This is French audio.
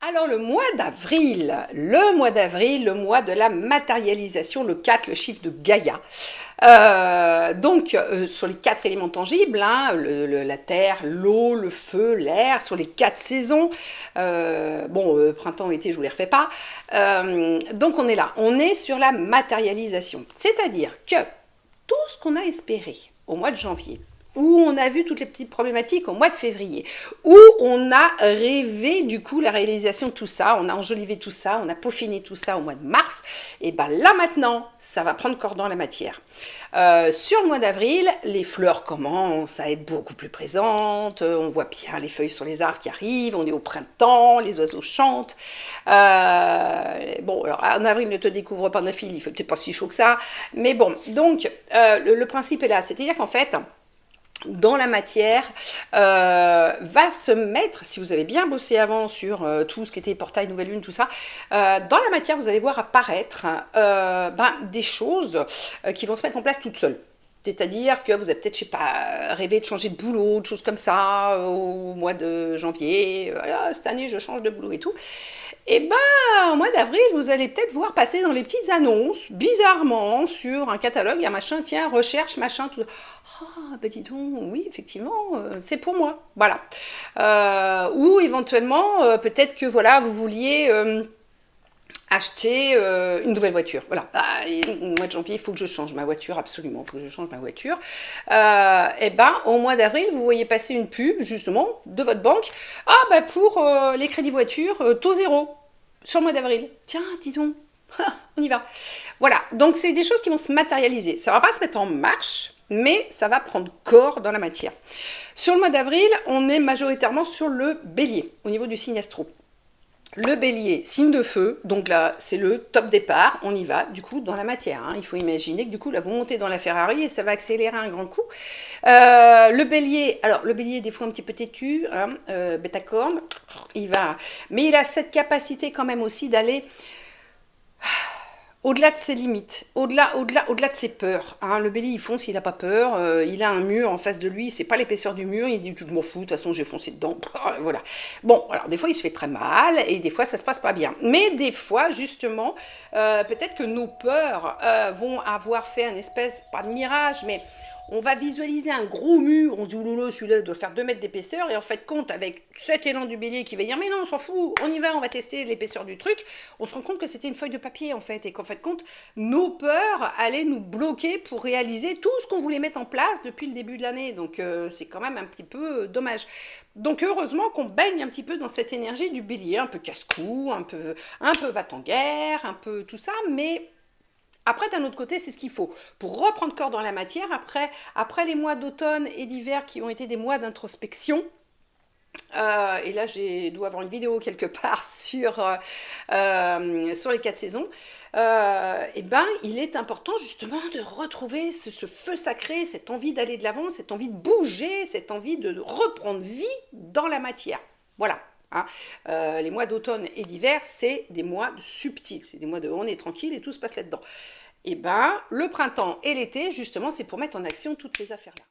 Alors le mois de la matérialisation, le 4, le chiffre de Gaïa. Sur les 4 éléments tangibles, hein, la terre, l'eau, le feu, l'air, sur les 4 saisons, printemps, été, je vous les refais pas. Donc on est là, on est sur la matérialisation. C'est-à-dire que tout ce qu'on a espéré au mois de janvier, où on a vu toutes les petites problématiques au mois de février, où on a rêvé du coup la réalisation de tout ça, on a enjolivé tout ça, on a peaufiné tout ça au mois de mars, et ben là maintenant, ça va prendre corps dans la matière. Sur le mois d'avril, les fleurs commencent à être beaucoup plus présentes, on voit bien les feuilles sur les arbres qui arrivent, on est au printemps, les oiseaux chantent. Alors en avril, ne te découvre pas d'un fil, il fait peut-être pas si chaud que ça, mais bon, donc le principe est là, c'est-à-dire qu'en fait, dans la matière, va se mettre, si vous avez bien bossé avant sur tout ce qui était portail, nouvelle lune, tout ça, dans la matière, vous allez voir apparaître des choses qui vont se mettre en place toutes seules. C'est-à-dire que vous avez peut-être, je sais pas, rêvé de changer de boulot, de choses comme ça, au mois de janvier. Voilà, cette année, je change de boulot et tout. Et ben, au mois d'avril, vous allez peut-être voir passer dans les petites annonces, bizarrement, sur un catalogue, il y a machin, tiens, recherche, machin, tout. Ah, ben dis donc, oui, effectivement, c'est pour moi. Voilà. Ou éventuellement, peut-être que voilà, vous vouliez acheter une nouvelle voiture. Voilà. Au mois de janvier, il faut que je change ma voiture, absolument, il faut que je change ma voiture. Au mois d'avril, vous voyez passer une pub, justement, de votre banque. Pour les crédits voitures, taux zéro, sur le mois d'avril. Tiens, dis donc, on y va. Voilà, donc c'est des choses qui vont se matérialiser. Ça ne va pas se mettre en marche, mais ça va prendre corps dans la matière. Sur le mois d'avril, on est majoritairement sur le bélier, au niveau du signe astro. Le bélier, signe de feu, donc là c'est le top départ, on y va du coup dans la matière. Hein. Il faut imaginer que du coup là vous montez dans la Ferrari et ça va accélérer un grand coup. Le bélier des fois un petit peu têtu, hein, bêta-corne, mais il a cette capacité quand même aussi d'aller au-delà de ses limites, au-delà de ses peurs. Hein. Le bélier, il fonce, il n'a pas peur, il a un mur en face de lui, c'est pas l'épaisseur du mur, il dit « je m'en fous, de toute façon j'ai foncé dedans ». Voilà. Bon, alors des fois il se fait très mal, et des fois ça se passe pas bien. Mais des fois, justement, peut-être que nos peurs vont avoir fait un espèce, pas de mirage, mais on va visualiser un gros mur, on se dit « oulolo, celui-là doit faire 2 mètres d'épaisseur », et en fait, compte avec cet élan du bélier qui va dire « mais non, on s'en fout, on y va, on va tester l'épaisseur du truc », on se rend compte que c'était une feuille de papier, en fait, et qu'en fait, compte, nos peurs allaient nous bloquer pour réaliser tout ce qu'on voulait mettre en place depuis le début de l'année, donc c'est quand même un petit peu dommage. Donc heureusement qu'on baigne un petit peu dans cette énergie du bélier, un peu casse-cou, un peu va-t-en-guerre, un peu tout ça, mais après, d'un autre côté, c'est ce qu'il faut. Pour reprendre corps dans la matière, après les mois d'automne et d'hiver qui ont été des mois d'introspection, et là, je dois avoir une vidéo quelque part sur les 4 saisons, il est important justement de retrouver ce feu sacré, cette envie d'aller de l'avant, cette envie de bouger, cette envie de reprendre vie dans la matière. Voilà. Hein. Les mois d'automne et d'hiver, c'est des mois subtils, c'est des mois de on est tranquille et tout se passe là-dedans. Le printemps et l'été, justement, c'est pour mettre en action toutes ces affaires-là.